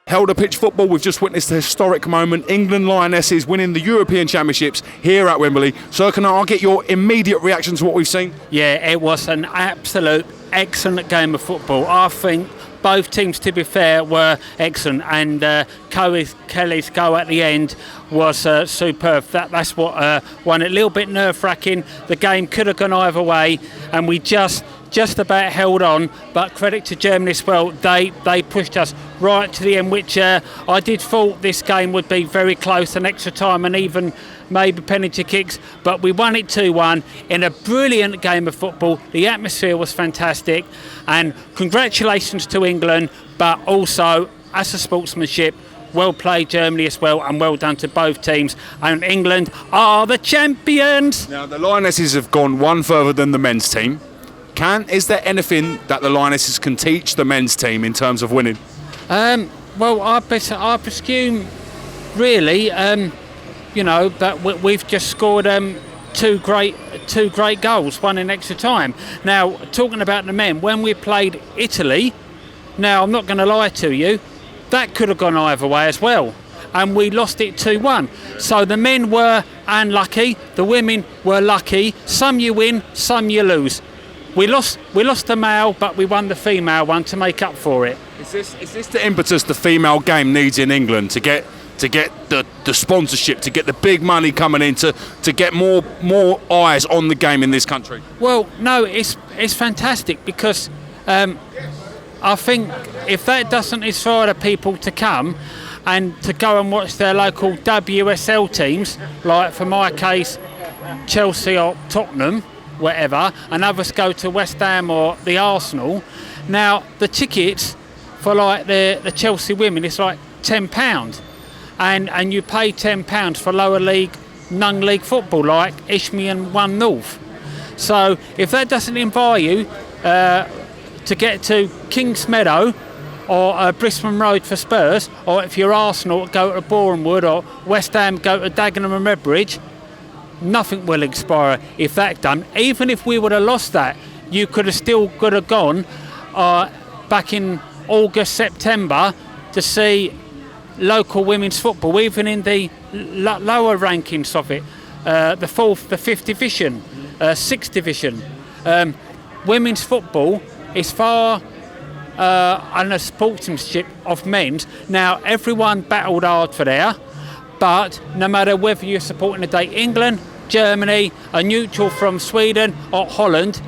Held a pitch football, we've just witnessed a historic moment. England Lionesses winning the European Championships here at Wembley. So can I get your immediate reaction to what we've seen? Yeah, it was an absolute excellent game of football. I think both teams, to be fair, were excellent, and Kelly's goal at the end was superb. That's what won it. A little bit nerve-wracking. The game could have gone either way, and we just about held on, but credit to Germany as well. They pushed us right to the end, which I did thought this game would be very close, an extra time and even maybe penalty kicks, but we won it 2-1 in a brilliant game of football. The atmosphere was fantastic, and congratulations to England, but also as a sportsmanship, well played Germany as well, and well done to both teams, and England are the champions. Now the Lionesses have gone one further than the men's team. Is there anything that the Lionesses can teach the men's team in terms of winning? Well, I presume really, that we've just scored two great goals, one in extra time. Now, talking about the men, when we played Italy, now I'm not going to lie to you, that could have gone either way as well, and we lost it 2-1. So the men were unlucky, the women were lucky. Some you win, some you lose. We lost the male, but we won the female one to make up for it. Is this the impetus the female game needs in England to get the sponsorship, to get the big money coming in, to get more eyes on the game in this country? Well, no, it's fantastic, because I think if that doesn't inspire the people to come and to go and watch their local WSL teams, like for my case, Chelsea or Tottenham, whatever, and others go to West Ham or the Arsenal. Now the tickets for like the Chelsea women, it's like £10, and you pay £10 for lower league, non-league football like Isthmian 1 North. So if that doesn't invite you to get to Kings Meadow or Brisbane Road for Spurs, or if you're Arsenal, go to Bournemouth, or West Ham, go to Dagenham and Redbridge, nothing will inspire if that done. Even if we would have lost that, you could have gone back in August, September to see local women's football, even in the lower rankings of it, the 4th, the 5th division, 6th division. Women's football is far on a sportsmanship of men's. Now everyone battled hard for there, but no matter whether you're supporting the day England, Germany, a neutral from Sweden or Holland,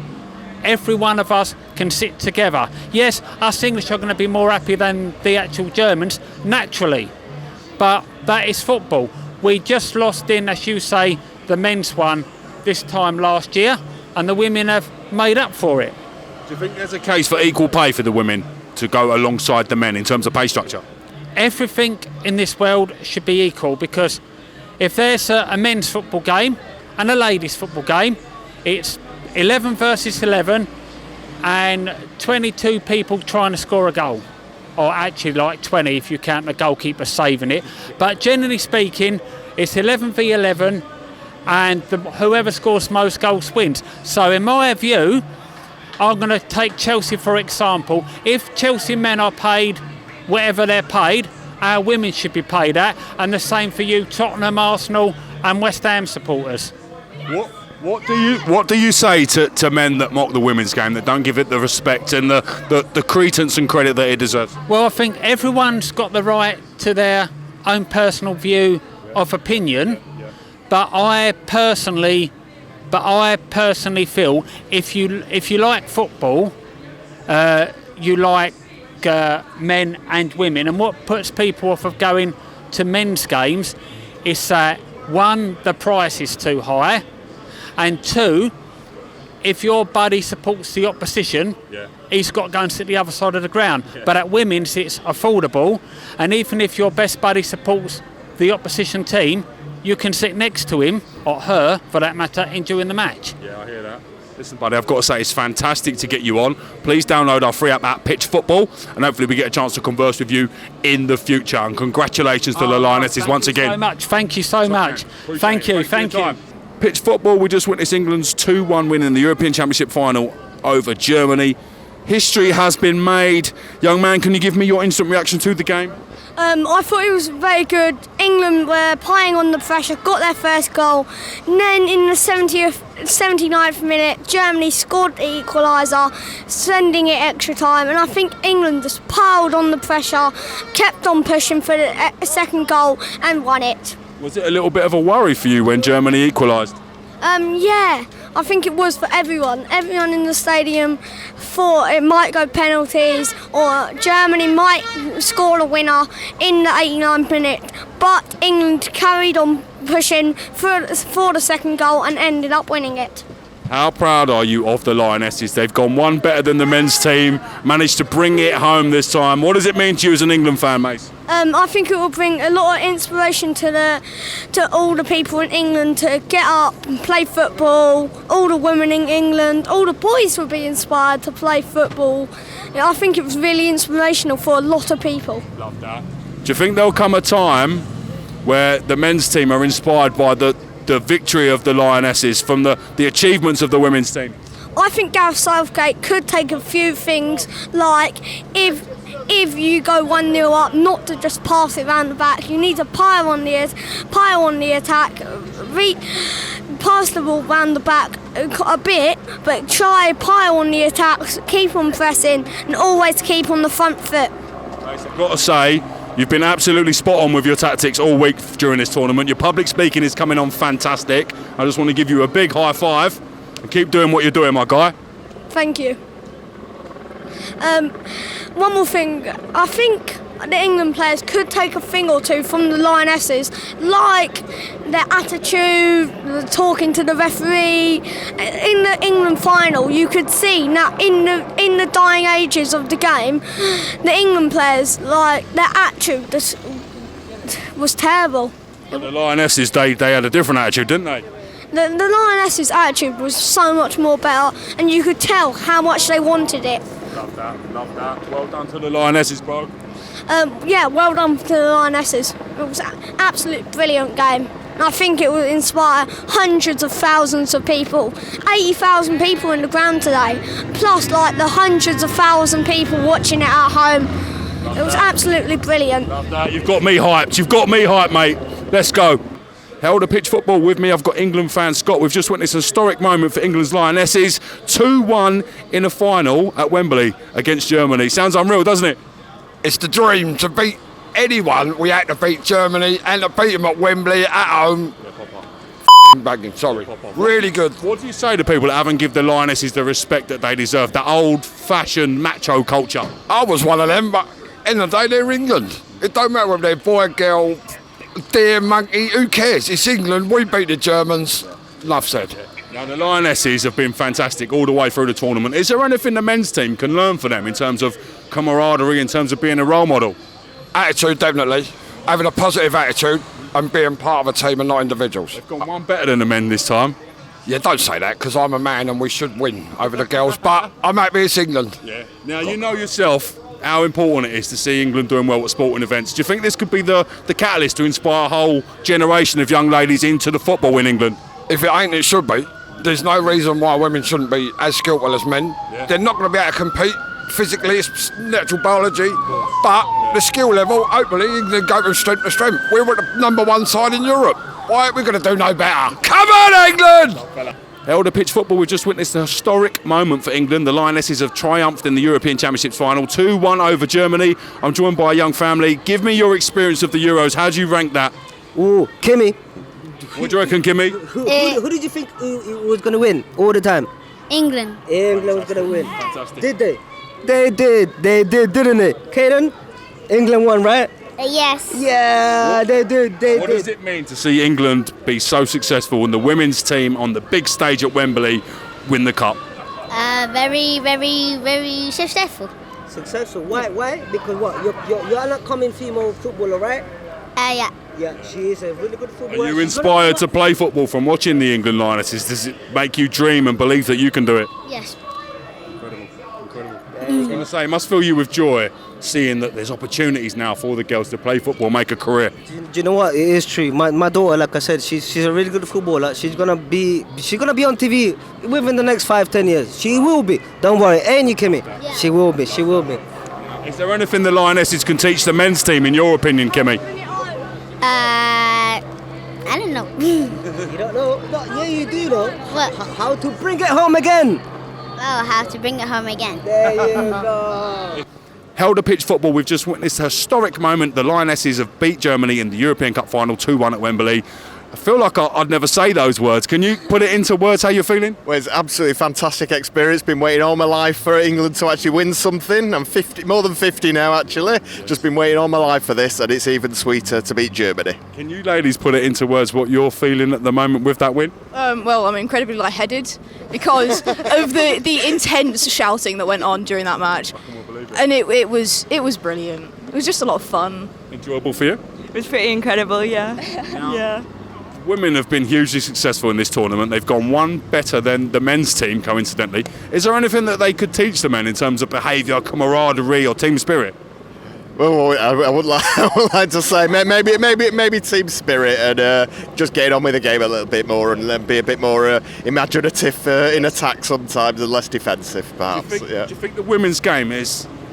every one of us can sit together. Yes, us English are going to be more happy than the actual Germans, naturally, but that is football. We just lost in, as you say, the men's one this time last year, and the women have made up for it. Do you think there's a case for equal pay for the women to go alongside the men in terms of pay structure? Everything in this world should be equal, because if there's a men's football game and a ladies' football game, it's 11 versus 11 and 22 people trying to score a goal. Or actually like 20 if you count the goalkeeper saving it. But generally speaking, it's 11 v 11 and whoever scores most goals wins. So in my view, I'm going to take Chelsea for example. If Chelsea men are paid whatever they're paid, our women should be paid at, and the same for you Tottenham, Arsenal and West Ham supporters. What do you say to men that mock the women's game, that don't give it the respect and the credence and credit that it deserves? Well, I think everyone's got the right to their own personal view of opinion, but I personally feel if you like football, you like men and women, and what puts people off of going to men's games is that, one, the price is too high, and two, if your buddy supports the opposition, he's got to go and sit the other side of the ground. But at women's it's affordable, and even if your best buddy supports the opposition team, you can sit next to him, or her for that matter, enjoying the match. Yeah, I hear that. Listen, buddy, I've got to say it's fantastic to get you on. Please download our free app at Pitch Football, and hopefully we get a chance to converse with you in the future. And congratulations to the Lionesses once again. Thank you so much. Thank you. Pitch Football, we just witnessed England's 2-1 win in the European Championship final over Germany. History has been made. Young man, can you give me your instant reaction to the game? I thought it was very good. England were playing on the pressure, got their first goal. And then in the 79th minute, Germany scored the equaliser, sending it extra time. And I think England just piled on the pressure, kept on pushing for the second goal and won it. Was it a little bit of a worry for you when Germany equalised? Yeah, I think it was for everyone. Everyone in the stadium thought it might go penalties or Germany might score a winner in the 89th minute. But England carried on pushing for the second goal and ended up winning it. How proud are you of the Lionesses? They've gone one better than the men's team, managed to bring it home this time. What does it mean to you as an England fan, Mace? I think it will bring a lot of inspiration to all the people in England to get up and play football. All the women in England, all the boys will be inspired to play football. I think it was really inspirational for a lot of people. Love that. Do you think there'll come a time where the men's team are inspired by the victory of the Lionesses from the achievements of the women's team? I think Gareth Southgate could take a few things, like if you go 1-0 up, not to just pass it round the back. You need to pile on the attack, pass the ball round the back a bit, but try pile on the attacks, keep on pressing, and always keep on the front foot. I've got to say, you've been absolutely spot on with your tactics all week during this tournament. Your public speaking is coming on fantastic. I just want to give you a big high five and keep doing what you're doing, my guy. Thank you. One more thing, I think the England players could take a thing or two from the Lionesses, like their attitude, the talking to the referee. In the England final, you could see now in the dying ages of the game, the England players, like their attitude was terrible. But the Lionesses, they had a different attitude, didn't they? The Lionesses' attitude was so much more better, and you could tell how much they wanted it. Love that. Well done to the Lionesses, bro. Yeah, well done to the Lionesses. It was an absolute brilliant game. And I think it will inspire hundreds of thousands of people. 80,000 people in the ground today, plus like the hundreds of thousand people watching it at home. It was absolutely brilliant. Love that. You've got me hyped, mate. Let's go. Held a pitch football with me. I've got England fan Scott. We've just witnessed a historic moment for England's Lionesses. 2-1 in a final at Wembley against Germany. Sounds unreal, doesn't it? It's the dream to beat anyone. We had to beat Germany and to beat them at Wembley at home. Bagging, sorry. Really good. What do you say to people that haven't given the Lionesses the respect that they deserve? That old-fashioned macho culture. I was one of them, but in the day they're England. It don't matter whether they're boy, girl, deer, monkey, who cares? It's England. We beat the Germans. Enough said. Now, the Lionesses have been fantastic all the way through the tournament. Is there anything the men's team can learn from them in terms of camaraderie, in terms of being a role model? Attitude, definitely. Having a positive attitude and being part of a team and not individuals. They've gone one better than the men this time. Yeah, don't say that, because I'm a man and we should win over the girls, but I'm happy it's England. Yeah. Now, you know yourself how important it is to see England doing well at sporting events. Do you think this could be the catalyst to inspire a whole generation of young ladies into the football in England? If it ain't, it should be. There's no reason why women shouldn't be as skillful as men. Yeah. They're not going to be able to compete physically, it's natural biology, but the skill level, hopefully, England go from strength to strength. We're the #1 side in Europe. Why aren't we going to do no better? Come on, England! Held a pitch football, we've just witnessed a historic moment for England. The Lionesses have triumphed in the European Championships final, 2-1 over Germany. I'm joined by a young family. Give me your experience of the Euros. How do you rank that? Ooh, Kimmy. What do you reckon, Kimmy? Who did you think was going to win all the time? England. England was going to win. Fantastic. Did they? They did, didn't it? Kaden? England won, right? Yes. Yeah, they did. What does it mean to see England be so successful and the women's team on the big stage at Wembley win the cup? Very, very, very successful. Successful. Why? Because what? You're an upcoming female footballer, right? Yeah. Yeah, she is a really good footballer. Are you inspired to play football from watching the England Lionesses? Does it make you dream and believe that you can do it? Yes. I was going to say, it must fill you with joy seeing that there's opportunities now for the girls to play football, make a career? Do you know what? It is true. My daughter, like I said, she's a really good footballer. She's gonna be on TV within the next 5-10 years. She will be. Don't worry, ain't you, Kimmy? Yeah. She will be. She will be. Is there anything the Lionesses can teach the men's team, in your opinion, Kimmy? I don't know. You don't know? No, yeah, you do know. What? How to bring it home again? Oh, how to bring it home again. There you go. Held a pitch football, we've just witnessed a historic moment. The Lionesses have beat Germany in the European Cup final 2-1 at Wembley. I feel like I'd never say those words. Can you put it into words how you're feeling? Well, it's absolutely fantastic experience. Been waiting all my life for England to actually win something. I'm 50, more than 50 now actually. Just been waiting all my life for this, and it's even sweeter to beat Germany. Can you ladies put it into words what you're feeling at the moment with that win? Well, I'm incredibly lightheaded because of the intense shouting that went on during that match, and it was brilliant. It was just a lot of fun. Enjoyable for you? It was pretty incredible, yeah. Yeah. Women have been hugely successful in this tournament. They've gone one better than the men's team, coincidentally. Is there anything that they could teach the men in terms of behaviour, camaraderie or team spirit? Well, I would like to say maybe team spirit and just getting on with the game a little bit more and then be a bit more imaginative in attack sometimes and less defensive, perhaps. Do you think the women's game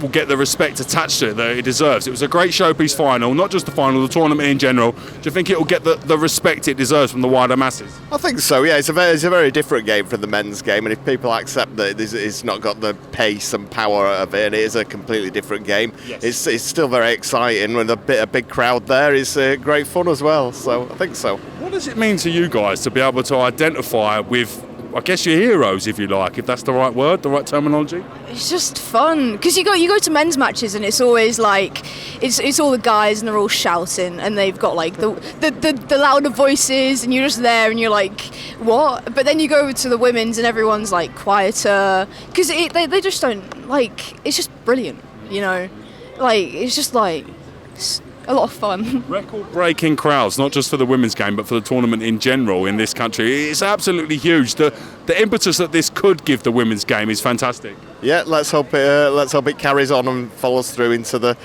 will get the respect attached to it that it deserves? It was a great showpiece final, not just the final, the tournament in general. Do you think it will get the respect it deserves from the wider masses? I think so, yeah. It's a very different game from the men's game, and if people accept that it's not got the pace and power of it, and it is a completely different game, yes. It's still very exciting with a big crowd there. It's great fun as well, so I think so. What does it mean to you guys to be able to identify with, I guess, your heroes, if you like, if that's the right word, the right terminology? It's just fun because you go to men's matches and it's always like it's all the guys and they're all shouting and they've got like the louder voices and you're just there and you're like, what? But then you go over to the women's and everyone's like quieter because they just don't, like, it's just brilliant, you know, like it's just like it's a lot of fun. Record-breaking crowds, not just for the women's game, but for the tournament in general in this country. It's absolutely huge. The impetus that this could give the women's game is fantastic. Yeah, let's hope it carries on and follows through into the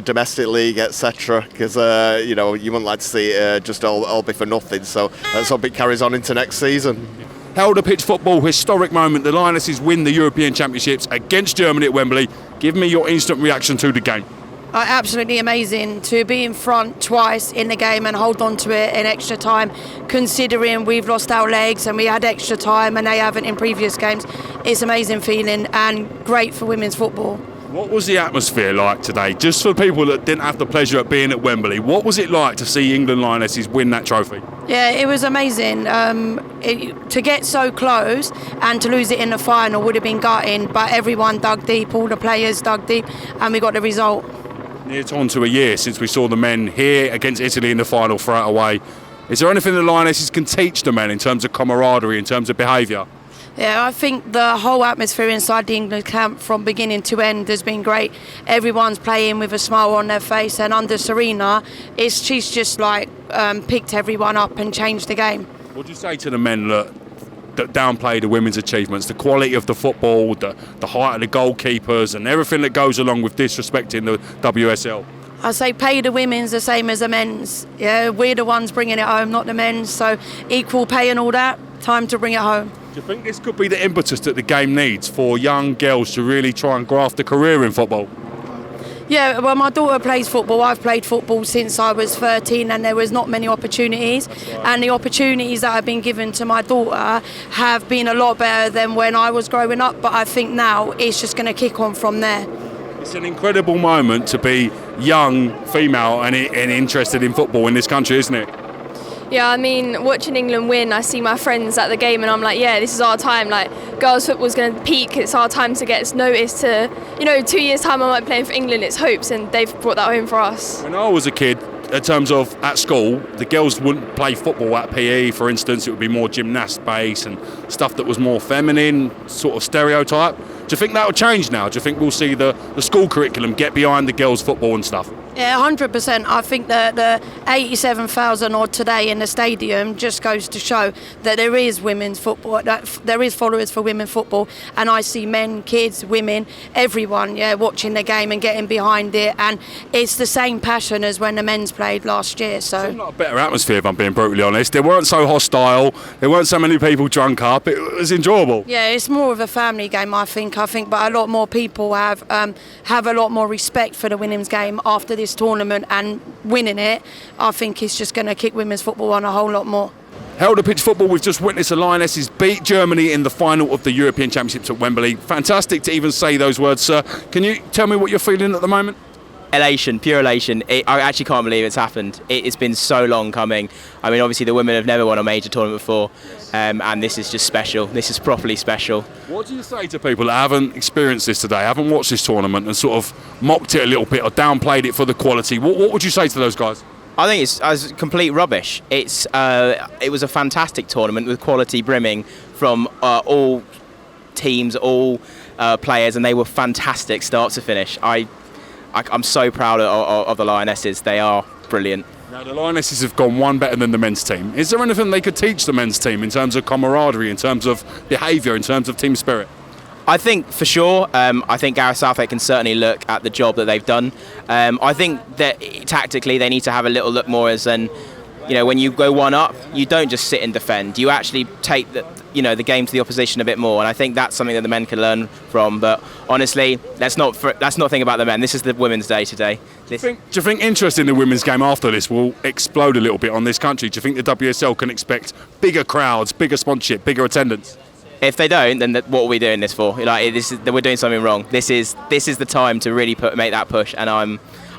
domestic league, etc. Because you wouldn't like to see it just all be for nothing. So let's hope it carries on into next season. Held a pitch football, historic moment. The Lionesses win the European Championships against Germany at Wembley. Give me your instant reaction to the game. Absolutely amazing to be in front twice in the game and hold on to it in extra time, considering we've lost our legs and we had extra time and they haven't in previous games. It's an amazing feeling and great for women's football. What was the atmosphere like today? Just for people that didn't have the pleasure of being at Wembley, what was it like to see England Lionesses win that trophy? Yeah, it was amazing. To get so close and to lose it in the final would have been gutting, but everyone dug deep, all the players dug deep, and we got the result. It's on to a year since we saw the men here against Italy in the final throw it away. Is there anything the Lionesses can teach the men in terms of camaraderie, in terms of behaviour? Yeah, I think the whole atmosphere inside the England camp from beginning to end has been great. Everyone's playing with a smile on their face, and under Serena, she's just like picked everyone up and changed the game. What do you say to the men that downplay the women's achievements, the quality of the football, the height of the goalkeepers and everything that goes along with disrespecting the WSL? I say pay the women's the same as the men's. Yeah, we're the ones bringing it home, not the men's. So equal pay and all that, time to bring it home. Do you think this could be the impetus that the game needs for young girls to really try and graft a career in football? Yeah, well, my daughter plays football. I've played football since I was 13 and there was not many opportunities. Right. And the opportunities that have been given to my daughter have been a lot better than when I was growing up. But I think now it's just going to kick on from there. It's an incredible moment to be young, female and interested in football in this country, isn't it? Yeah, I mean, watching England win, I see my friends at the game and I'm like, yeah, this is our time. Like, girls' football's going to peak. It's our time to get noticed to, 2 years' time I might be playing for England. It's hopes, and they've brought that home for us. When I was a kid, in terms of at school, the girls wouldn't play football at PE, for instance. It would be more gymnast based and stuff that was more feminine, sort of stereotype. Do you think that will change now? Do you think we'll see the school curriculum get behind the girls' football and stuff? Yeah, 100%. I think that the 87,000 odd today in the stadium just goes to show that there is women's football, that there is followers for women football, and I see men, kids, women, everyone, watching the game and getting behind it, and it's the same passion as when the men's played last year. So Not a better atmosphere, if I'm being brutally honest. They weren't so hostile. There weren't so many people drunk up. It was enjoyable. yeah, it's more of a family game, I think, but a lot more people have a lot more respect for the women's game after this tournament, and winning it, I think, is just going to kick women's football on a whole lot more. Held a pitch football, we've just witnessed the Lionesses beat Germany in the final of the European Championships at Wembley. Fantastic to even say those words, sir. Can you tell me what you're feeling at the moment? Elation, pure elation. I actually can't believe it's happened. It's been so long coming. I mean, obviously the women have never won a major tournament before, and this is just special. This is properly special. What do you say to people that haven't experienced this today, haven't watched this tournament and sort of mocked it a little bit or downplayed it for the quality? What would you say to those guys? I think it's complete rubbish. It was a fantastic tournament with quality brimming from all teams, all players, and they were fantastic start to finish. I'm so proud of the Lionesses. They are brilliant. Now, the Lionesses have gone one better than the men's team. Is there anything they could teach the men's team in terms of camaraderie, in terms of behaviour, in terms of team spirit? I think for sure. I think Gareth Southgate can certainly look at the job that they've done. I think that tactically they need to have a little look more as an, when you go one up, you don't just sit and defend. You actually take the game to the opposition a bit more, and I think that's something that the men can learn from. But honestly, let's not think about the men. This is the women's day today. Do you think interest in the women's game after this will explode a little bit on this country? Do you think the WSL can expect bigger crowds, bigger sponsorship, bigger attendance? If they don't, then what are we doing this for? We're doing something wrong. This is the time to really make that push, and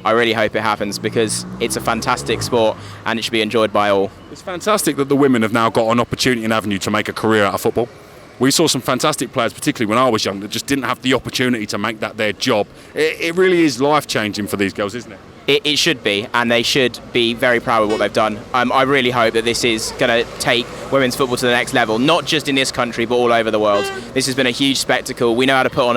I really hope it happens because it's a fantastic sport and it should be enjoyed by all. It's fantastic that the women have now got an opportunity and avenue to make a career out of football. We saw some fantastic players, particularly when I was young, that just didn't have the opportunity to make that their job. It really is life-changing for these girls, isn't it? It should be, and they should be very proud of what they've done. I really hope that this is going to take women's football to the next level, not just in this country, but all over the world. This has been a huge spectacle. We know how to put on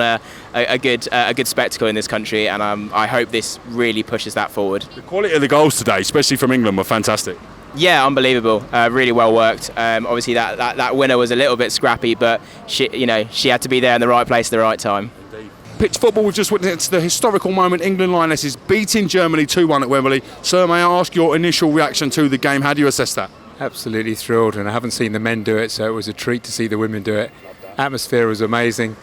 a good spectacle in this country, and I hope this really pushes that forward. The quality of the goals today, especially from England, were fantastic. Yeah, unbelievable. Really well worked. Obviously, that winner was a little bit scrappy, but she had to be there in the right place at the right time. Pitch football, we've just witnessed the historical moment. England Lionesses beating Germany 2-1 at Wembley. Sir, may I ask your initial reaction to the game? How do you assess that? Absolutely thrilled, and I haven't seen the men do it, so it was a treat to see the women do it. Atmosphere was amazing,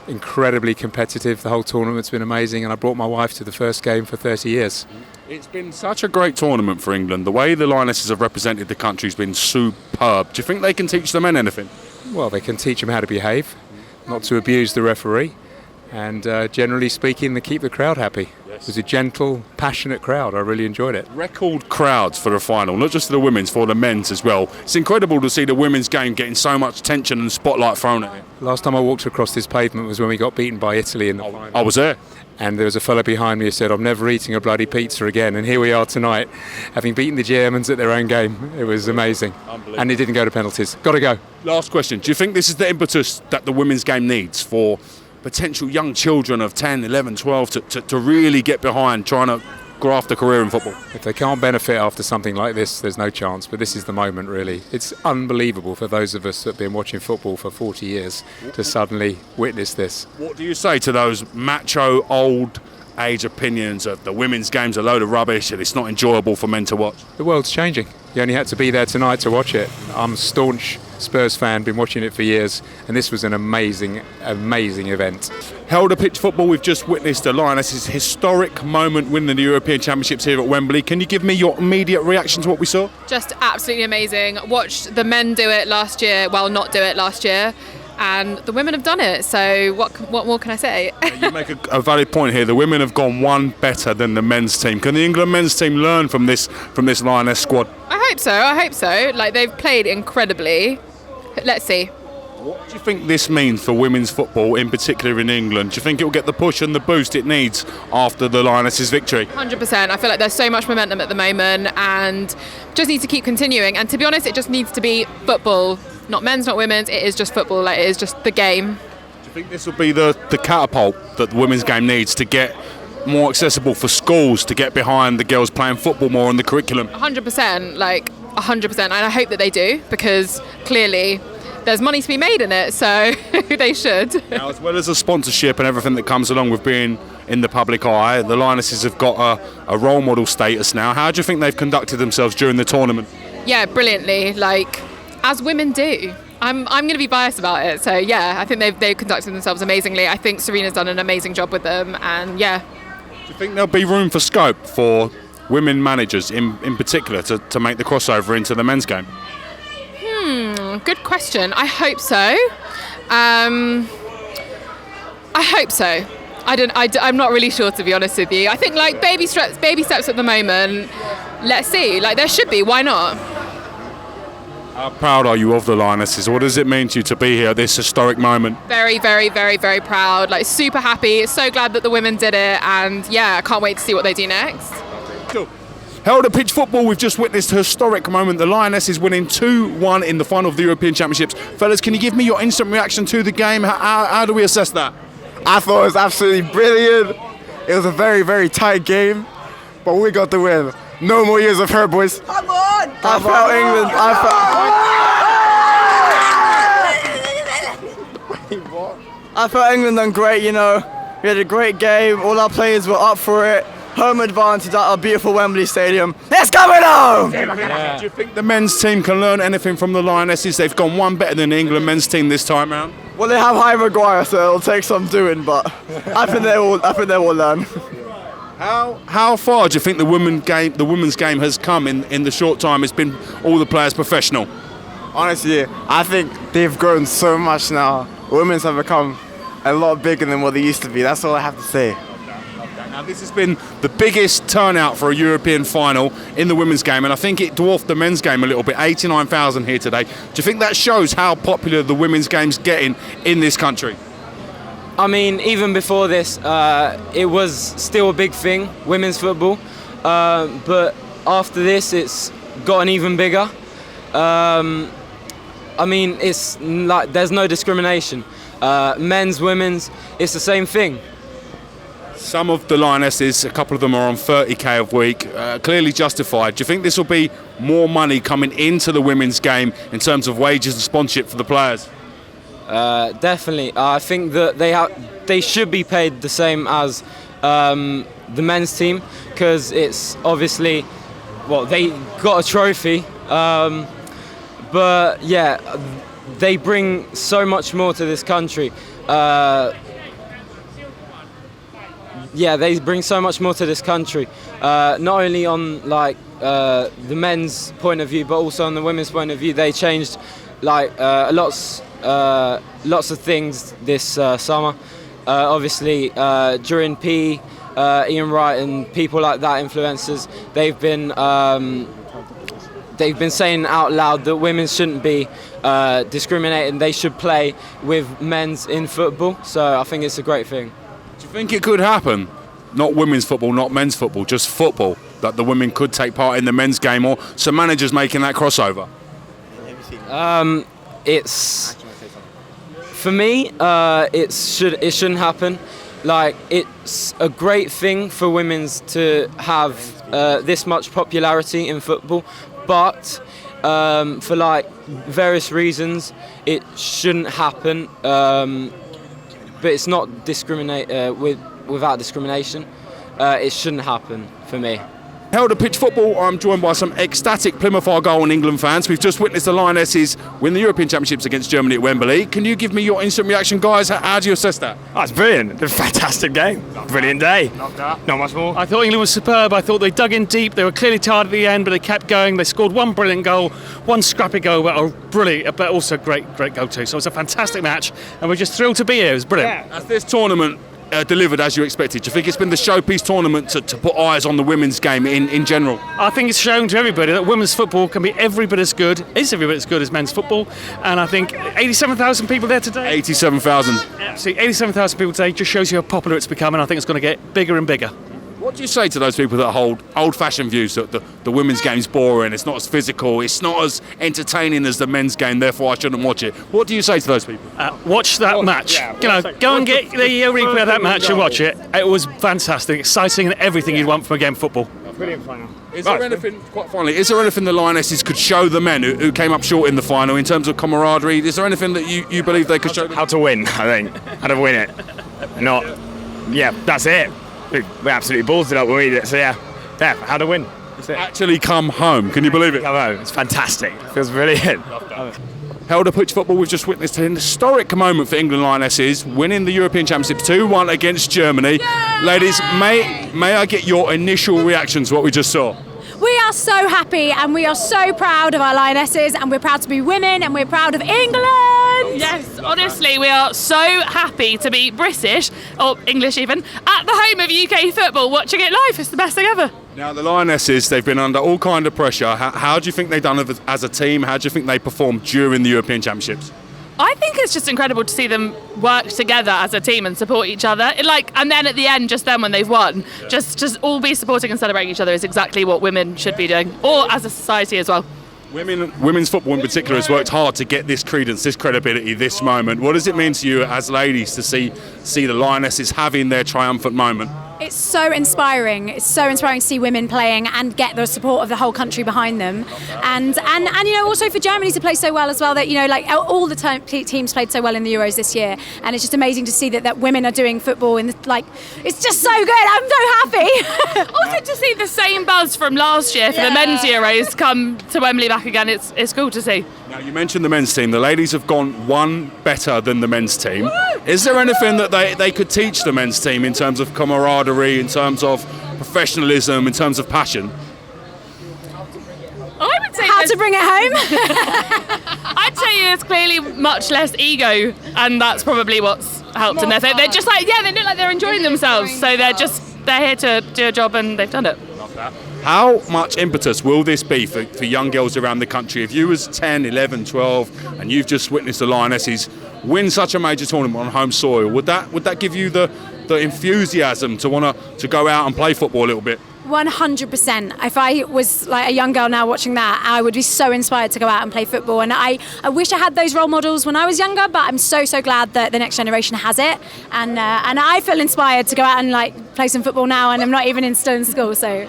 incredibly competitive. The whole tournament's been amazing, and I brought my wife to the first game for 30 years. It's been such a great tournament for England. The way the Lionesses have represented the country has been superb. Do you think they can teach the men anything? Well, they can teach them how to behave, not to abuse the referee, and generally speaking, to keep the crowd happy. Yes. It was a gentle, passionate crowd. I really enjoyed it. Record crowds for the final, not just for the women's, for the men's as well. It's incredible to see the women's game getting so much attention and spotlight thrown at it. Last time I walked across this pavement was when we got beaten by Italy in the final. I was there. And there was a fella behind me who said, I'm never eating a bloody pizza again. And here we are tonight, having beaten the Germans at their own game. It was amazing. And it didn't go to penalties. Got to go. Last question. Do you think this is the impetus that the women's game needs for potential young children of 10, 11, 12 to really get behind trying to graft a career in football? If they can't benefit after something like this, there's no chance. But this is the moment, really. It's unbelievable for those of us that have been watching football for 40 years to suddenly witness this. What do you say to those macho, old age opinions of the women's game's a load of rubbish and it's not enjoyable for men to watch? The world's changing. You only had to be there tonight to watch it. I'm a staunch Spurs fan, been watching it for years, and this was an amazing, amazing event. Held a pitch football, we've just witnessed the Lionesses' historic moment winning the European Championships here at Wembley. Can you give me your immediate reaction to what we saw? Just absolutely amazing. Watched the men do it last year, well, not do it last year, and the women have done it, so what more can I say? You make a valid point here. The women have gone one better than the men's team. Can the England men's team learn from this Lioness squad? I hope so. Like, they've played incredibly. Let's see. What do you think this means for women's football, in particular in England? Do you think it will get the push and the boost it needs after the Lionesses' victory? 100%. I feel like there's so much momentum at the moment and just needs to keep continuing. And to be honest, it just needs to be football. Not men's, not women's. It is just football. Like, it is just the game. Do you think this will be the catapult that the women's game needs to get more accessible for schools to get behind the girls playing football more in the curriculum? 100%, like 100%, and I hope that they do, because clearly there's money to be made in it, so they should. Now, as well as the sponsorship and everything that comes along with being in the public eye, the Lionesses have got a role model status now. How do you think they've conducted themselves during the tournament? Yeah, brilliantly, like as women do. I'm going to be biased about it, so yeah, I think they've conducted themselves amazingly. I think Serena's done an amazing job with them, and yeah. Do you think there'll be room for scope for women managers in particular to make the crossover into the men's game? Good question. I hope so. I hope so. I'm not really sure, to be honest with you. I think like baby steps at the moment. Let's see. Like there should be. Why not? How proud are you of the Lionesses? What does it mean to you to be here at this historic moment? Very, very, very, very proud. Like super happy. So glad that the women did it, and yeah, I can't wait to see what they do next. Cool. Held at pitch football, we've just witnessed a historic moment. The Lionesses winning 2-1 in the final of the European Championships. Fellas, can you give me your instant reaction to the game? How do we assess that? I thought it was absolutely brilliant. It was a very, very tight game, but we got the win. No more years of her, boys. Come on! I felt England. I felt England done great, you know. We had a great game. All our players were up for it. Home advantage at our beautiful Wembley Stadium. Let's go it home! Yeah. Do you think the men's team can learn anything from the Lionesses? They've gone one better than the England men's team this time round. Well, they have Harry Maguire, so it'll take some doing, but I think they will learn. How far do you think the women's game has come in the short time it's been all the players professional? Honestly, I think they've grown so much now. Women's have become a lot bigger than what they used to be. That's all I have to say. Now, this has been the biggest turnout for a European final in the women's game, and I think it dwarfed the men's game a little bit. 89,000 here today. Do you think that shows how popular the women's game's getting in this country? I mean, even before this, it was still a big thing, women's football. But after this, it's gotten even bigger. I mean, it's like there's no discrimination. Men's, women's, it's the same thing. Some of the Lionesses, a couple of them are on 30k a week, clearly justified. Do you think this will be more money coming into the women's game in terms of wages and sponsorship for the players? Definitely. I think that they should be paid the same as the men's team, because it's obviously, well, they got a trophy, but yeah, they bring so much more to this country. They bring so much more to this country, not only on like the men's point of view, but also on the women's point of view. They changed like lots of things this summer. Obviously, during PE, Ian Wright and people like that, influencers, they've been saying out loud that women shouldn't be discriminated. They should play with men's in football. So I think it's a great thing. Do you think it could happen? Not women's football, not men's football, just football, that the women could take part in the men's game, or some managers making that crossover? It's for me. It shouldn't happen. Like, it's a great thing for women's to have this much popularity in football, but for like various reasons, it shouldn't happen. But it's not without discrimination. It shouldn't happen for me. Held at pitch football, I'm joined by some ecstatic Plymouth Argyle and England fans. We've just witnessed the Lionesses win the European Championships against Germany at Wembley. Can you give me your instant reaction, guys? How do you assess that? Oh, it's brilliant. It's a fantastic game. Brilliant day. Not much more. I thought England was superb. I thought they dug in deep. They were clearly tired at the end, but they kept going. They scored one brilliant goal, one scrappy goal, but also great goal too. So it was a fantastic match, and we're just thrilled to be here. It was brilliant. Yeah. As this tournament delivered as you expected, do you think it's been the showpiece tournament to put eyes on the women's game in general? I think it's shown to everybody that women's football can be every bit as good as men's football, and I think 87,000 people there today. 87,000. See, 87,000 people today just shows you how popular it's become, and I think it's going to get bigger and bigger. What do you say to those people that hold old-fashioned views that the women's game's boring, it's not as physical, it's not as entertaining as the men's game, therefore I shouldn't watch it? What do you say to those people? Watch that match. Go and get the replay of that match and watch it. It was fantastic, exciting, and everything you'd want from a game of football. Brilliant final. Is there anything, quite finally, is there anything the Lionesses could show the men who came up short in the final in terms of camaraderie? Is there anything that you believe they could show them? How to win, I think. How to win it. Not, that's it. We absolutely ballsed it up when we did it, so yeah, how to win. That's it. Actually come home, can you believe it? Come home, it's fantastic. Feels brilliant. Held a pitch football, we've just witnessed an historic moment for England Lionesses, winning the European Championship 2-1 against Germany. Ladies, may I get your initial reaction to what we just saw? We are so happy and we are so proud of our Lionesses, and we're proud to be women, and we're proud of England! Yes, honestly, we are so happy to be British, or English even, at the home of UK football, watching it live. It's the best thing ever. Now, the Lionesses, they've been under all kind of pressure. How do you think they've done as a team? How do you think they performed during the European Championships? I think it's just incredible to see them work together as a team and support each other. And then at the end, just then when they've won, just all be supporting and celebrating each other is exactly what women should be doing, or as a society as well. Women's football in particular has worked hard to get this credence, this credibility, this moment. What does it mean to you as ladies to see the Lionesses having their triumphant moment? It's so inspiring. It's so inspiring to see women playing and get the support of the whole country behind them, and also for Germany to play so well as well. That all the teams played so well in the Euros this year, and it's just amazing to see that women are doing football it's just so good. I'm so happy. Also to see the same buzz from last year for the men's Euros come to Wembley back again. It's cool to see. Now, you mentioned the men's team. The ladies have gone one better than the men's team. Is there anything that they could teach the men's team in terms of camaraderie, in terms of professionalism, in terms of passion? I would say how to bring it home. I'd say there's clearly much less ego, and that's probably what's helped them. They're just they look like they're enjoying themselves, so they're here to do a job, and they've done it. How much impetus will this be for young girls around the country? If you was 10, 11, 12 and you've just witnessed the Lionesses win such a major tournament on home soil, would that give you the enthusiasm to want to go out and play football a little bit? 100%. If I was like a young girl now watching that, I would be so inspired to go out and play football. And I wish I had those role models when I was younger, but I'm so glad that the next generation has it. And I feel inspired to go out and play some football now, and I'm not even still in school. So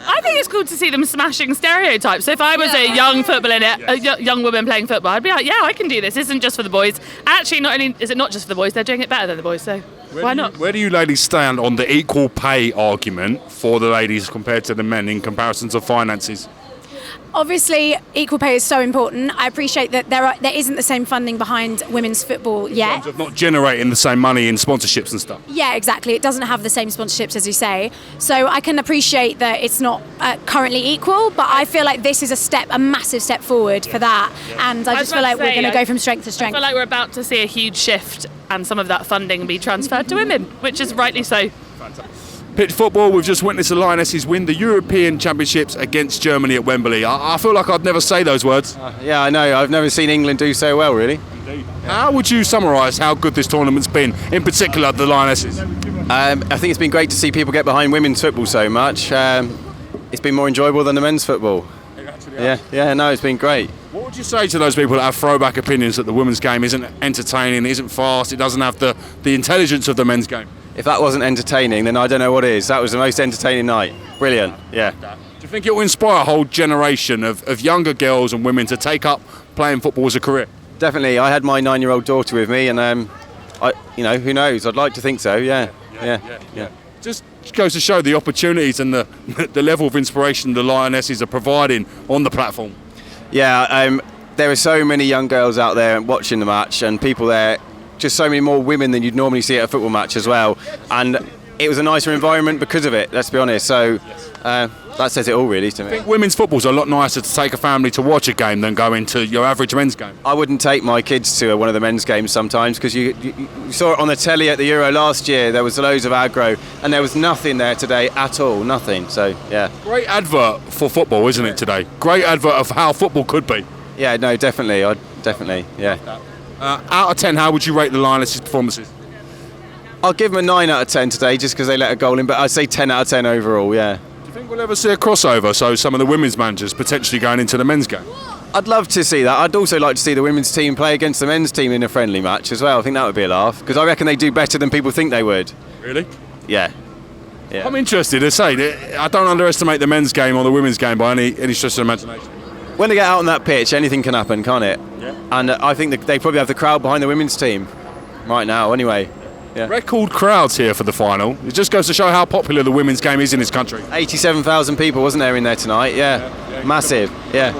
I think it's cool to see them smashing stereotypes. So if I was a young footballer, a young woman playing football, I'd be like, yeah, I can do this. This isn't just for the boys. Actually, not only is it not just for the boys, they're doing it better than the boys. So why not? Where do you ladies stand on the equal pay argument for the ladies compared to the men in comparison to finances? Obviously, equal pay is so important. I appreciate that there isn't the same funding behind women's football yet. In terms of not generating the same money in sponsorships and stuff. Yeah, exactly. It doesn't have the same sponsorships as you say. So I can appreciate that it's not currently equal, but I feel like this is a massive step forward for that. And I just feel like we're going to go from strength to strength. I feel like we're about to see a huge shift, and some of that funding be transferred to women, which is rightly so. Pitch football, we've just witnessed the Lionesses win the European Championships against Germany at Wembley. I feel like I'd never say those words. Yeah, I know. I've never seen England do so well, really. Indeed. How would you summarise how good this tournament's been, in particular the Lionesses? I think it's been great to see people get behind women's football so much. It's been more enjoyable than the men's football. No, it's been great. What would you say to those people that have throwback opinions that the women's game isn't entertaining, isn't fast, it doesn't have the intelligence of the men's game? If that wasn't entertaining, then I don't know what is. That was the most entertaining night. Brilliant, yeah. Do you think it will inspire a whole generation of younger girls and women to take up playing football as a career? Definitely. I had my 9-year-old daughter with me, and who knows? I'd like to think so. Yeah. Just goes to show the opportunities and the level of inspiration the Lionesses are providing on the platform. Yeah, there are so many young girls out there watching the match, and people there. Just so many more women than you'd normally see at a football match as well, and it was a nicer environment because of it, let's be honest. So that says it all really to me. I think women's football's a lot nicer to take a family to watch a game than go into your average men's game. I wouldn't take my kids to one of the men's games sometimes because you saw it on the telly at the Euro last year. There was loads of aggro, and there was nothing there today at all, nothing. So yeah. Great advert for football, isn't it, today? Great advert of how football could be. Yeah, no, definitely, yeah. Out of 10, how would you rate the Lionesses' performances? I'll give them a 9 out of 10 today just because they let a goal in, but I'd say 10 out of 10 overall, yeah. Do you think we'll ever see a crossover, so some of the women's managers potentially going into the men's game? I'd love to see that. I'd also like to see the women's team play against the men's team in a friendly match as well. I think that would be a laugh, because I reckon they do better than people think they would. Really? Yeah. I'm interested. I say, I don't underestimate the men's game or the women's game by any stretch of the imagination. When they get out on that pitch, anything can happen, can't it? Yeah. And I think that they probably have the crowd behind the women's team right now, anyway. Yeah. Record crowds here for the final. It just goes to show how popular the women's game is in this country. 87,000 people, wasn't there, in there tonight? Yeah. Massive. Yeah.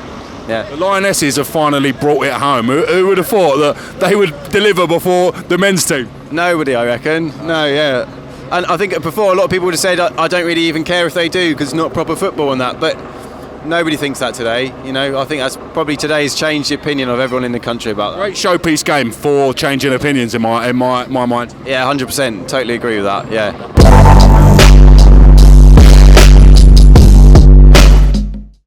Yeah. The Lionesses have finally brought it home. Who would have thought that they would deliver before the men's team? Nobody, I reckon. No, yeah. And I think before a lot of people would have said, I don't really even care if they do because it's not proper football and that. But nobody thinks that today. You know, I think that's probably today's changed the opinion of everyone in the country about that. Great showpiece game for changing opinions in my mind. Yeah, 100%. Totally agree with that. Yeah.